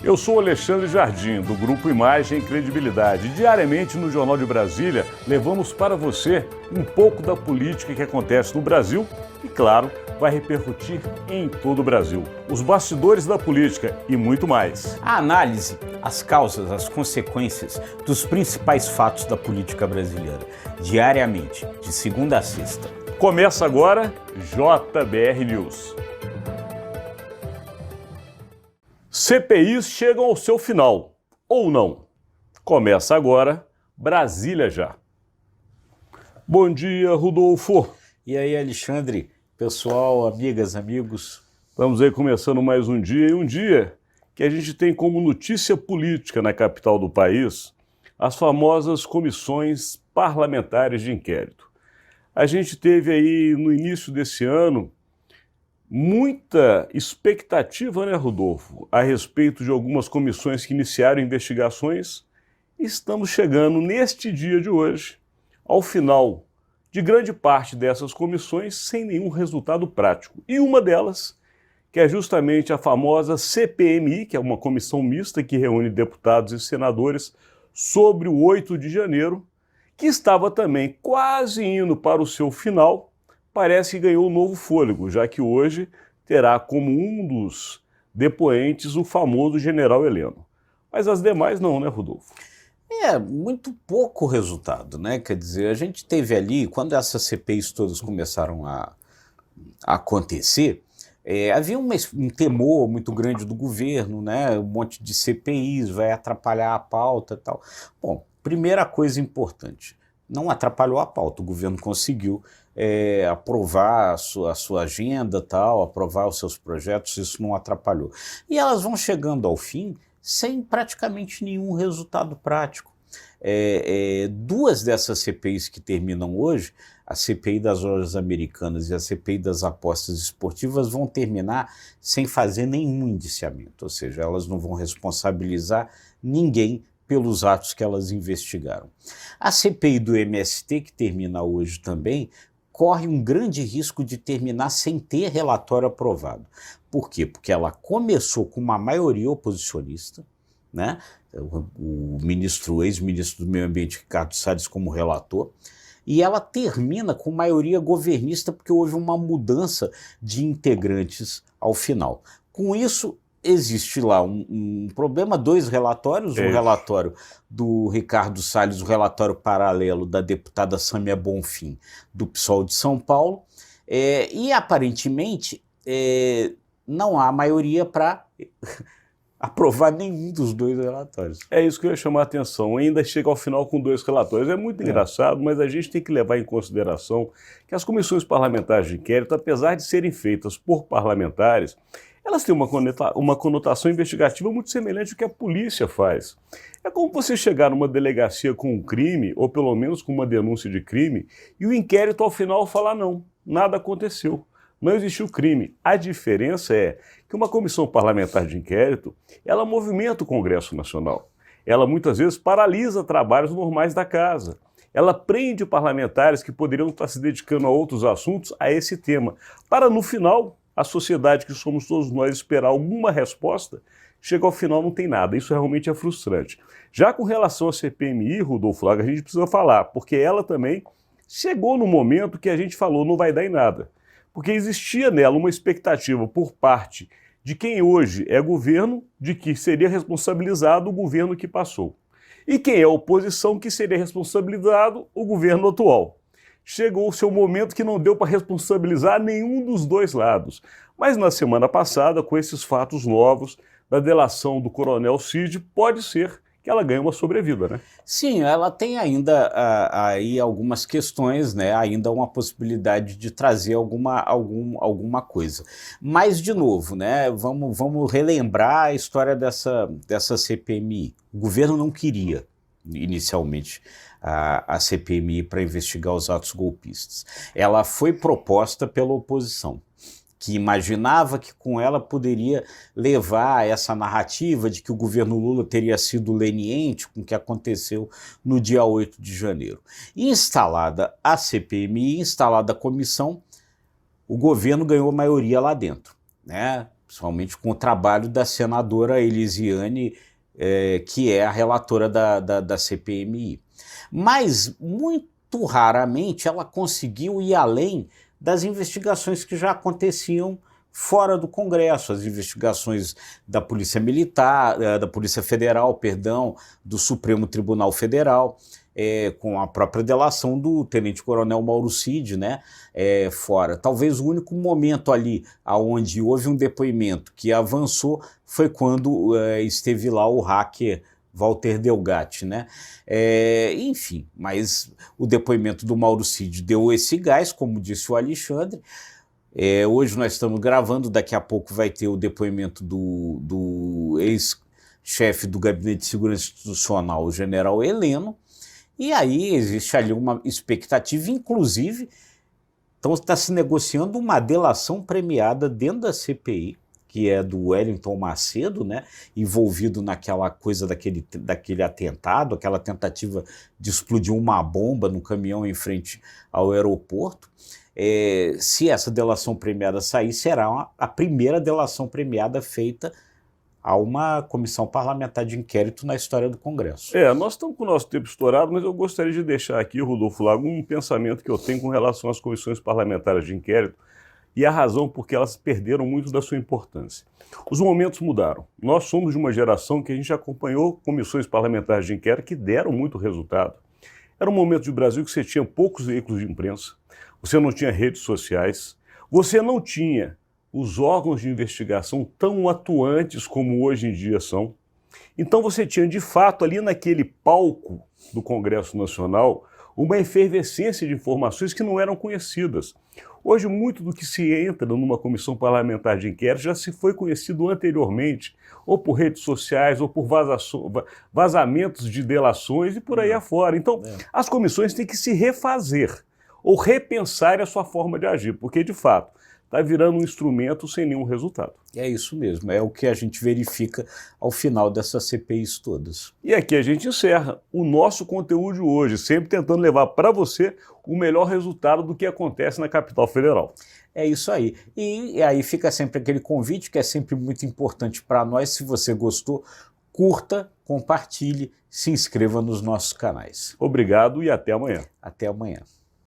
Eu sou Alexandre Jardim, do Grupo Imagem e Credibilidade. Diariamente no Jornal de Brasília, levamos para você um pouco da política que acontece no Brasil e, claro, vai repercutir em todo o Brasil. Os bastidores da política e muito mais. A análise, as causas, as consequências dos principais fatos da política brasileira. Diariamente, de segunda a sexta. Começa agora JBR News. CPIs chegam ao seu final, ou não? Começa agora, Brasília Já. Bom dia, Rodolfo. E aí, Alexandre, pessoal, amigas, amigos. Estamos aí começando mais um dia que a gente tem como notícia política na capital do país as famosas comissões parlamentares de inquérito. A gente teve aí no início desse ano muita expectativa, né, Rodolfo, a respeito de algumas comissões que iniciaram investigações. Estamos chegando neste dia de hoje ao final de grande parte dessas comissões sem nenhum resultado prático. E uma delas, que é justamente a famosa CPMI, que é uma comissão mista que reúne deputados e senadores sobre o 8 de janeiro, que estava também quase indo para o seu final, parece que ganhou um novo fôlego, já que hoje terá como um dos depoentes o famoso general Heleno. Mas as demais não, né, Rodolfo? Muito pouco resultado, né? Quer dizer, a gente teve ali, quando essas CPIs todas começaram a acontecer, havia um temor muito grande do governo, né? Um monte de CPIs vai atrapalhar a pauta e tal. Bom, primeira coisa importante, não atrapalhou a pauta, o governo conseguiu aprovar a sua agenda, tal, aprovar os seus projetos, isso não atrapalhou. E elas vão chegando ao fim sem praticamente nenhum resultado prático. Duas dessas CPIs que terminam hoje, a CPI das lojas americanas e a CPI das apostas esportivas, vão terminar sem fazer nenhum indiciamento, ou seja, elas não vão responsabilizar ninguém pelos atos que elas investigaram. A CPI do MST, que termina hoje também, corre um grande risco de terminar sem ter relatório aprovado. Por quê? Porque ela começou com uma maioria oposicionista, né? O ex-ministro do Meio Ambiente, Ricardo Salles, como relator, e ela termina com maioria governista porque houve uma mudança de integrantes ao final. Com isso, existe lá um problema, dois relatórios, um relatório do Ricardo Salles, o relatório paralelo da deputada Sâmia Bonfim, do PSOL de São Paulo, e aparentemente não há maioria para aprovar nenhum dos dois relatórios. É isso que eu ia chamar a atenção, ainda chega ao final com dois relatórios. É muito engraçado, mas a gente tem que levar em consideração que as comissões parlamentares de inquérito, apesar de serem feitas por parlamentares, elas têm uma conotação investigativa muito semelhante ao que a polícia faz. É como você chegar numa delegacia com um crime, ou pelo menos com uma denúncia de crime, e o inquérito ao final falar não, nada aconteceu, não existiu crime. A diferença é que uma comissão parlamentar de inquérito, ela movimenta o Congresso Nacional. Ela muitas vezes paralisa trabalhos normais da casa. Ela prende parlamentares que poderiam estar se dedicando a outros assuntos a esse tema, para no final a sociedade que somos todos nós esperar alguma resposta, chega ao final não tem nada. Isso realmente é frustrante. Já com relação à CPMI, Rodolfo, a gente precisa falar, porque ela também chegou no momento que a gente falou não vai dar em nada. Porque existia nela uma expectativa por parte de quem hoje é governo, de que seria responsabilizado o governo que passou. E quem é oposição, que seria responsabilizado o governo atual. Chegou o seu momento que não deu para responsabilizar nenhum dos dois lados. Mas na semana passada, com esses fatos novos da delação do coronel Cid, pode ser que ela ganhe uma sobrevida, né? Sim, ela tem ainda aí algumas questões, né? Ainda uma possibilidade de trazer alguma coisa. Mas, de novo, né? Vamos relembrar a história dessa CPMI. O governo não queria, inicialmente, a CPMI para investigar os atos golpistas. Ela foi proposta pela oposição, que imaginava que com ela poderia levar essa narrativa de que o governo Lula teria sido leniente com o que aconteceu no dia 8 de janeiro. Instalada a CPMI, instalada a comissão, o governo ganhou maioria lá dentro, né? principalmente com o trabalho da senadora Elisiane, que é a relatora da CPMI. Mas, muito raramente, ela conseguiu ir além das investigações que já aconteciam fora do Congresso, as investigações da Polícia Militar, da Polícia Federal, perdão, do Supremo Tribunal Federal, com a própria delação do Tenente-Coronel Mauro Cid, né, fora. Talvez o único momento ali onde houve um depoimento que avançou foi quando esteve lá o hacker Walter Delgatti, né? Enfim, mas o depoimento do Mauro Cid deu esse gás, como disse o Alexandre. Hoje nós estamos gravando, daqui a pouco vai ter o depoimento do ex-chefe do Gabinete de Segurança Institucional, o general Heleno, e aí existe ali uma expectativa, inclusive, então está se negociando uma delação premiada dentro da CPI, que é do Wellington Macedo, né, envolvido naquela coisa daquele atentado, aquela tentativa de explodir uma bomba no caminhão em frente ao aeroporto. Se essa delação premiada sair, será a primeira delação premiada feita a uma comissão parlamentar de inquérito na história do Congresso. Nós estamos com o nosso tempo estourado, mas eu gostaria de deixar aqui, Rodolfo Lago, um pensamento que eu tenho com relação às comissões parlamentares de inquérito e a razão por que elas perderam muito da sua importância. Os momentos mudaram. Nós somos de uma geração que a gente acompanhou comissões parlamentares de inquérito que deram muito resultado. Era um momento de Brasil que você tinha poucos veículos de imprensa, você não tinha redes sociais, você não tinha os órgãos de investigação tão atuantes como hoje em dia são. Então você tinha, de fato, ali naquele palco do Congresso Nacional, uma efervescência de informações que não eram conhecidas. Hoje, muito do que se entra numa comissão parlamentar de inquérito já se foi conhecido anteriormente, ou por redes sociais, ou por vazamentos de delações e por aí afora. Então, as comissões têm que se refazer ou repensar a sua forma de agir, porque, de fato, está virando um instrumento sem nenhum resultado. É isso mesmo, é o que a gente verifica ao final dessas CPIs todas. E aqui a gente encerra o nosso conteúdo de hoje, sempre tentando levar para você o melhor resultado do que acontece na capital federal. É isso aí. E aí fica sempre aquele convite que é sempre muito importante para nós. Se você gostou, curta, compartilhe, se inscreva nos nossos canais. Obrigado e até amanhã. Até amanhã.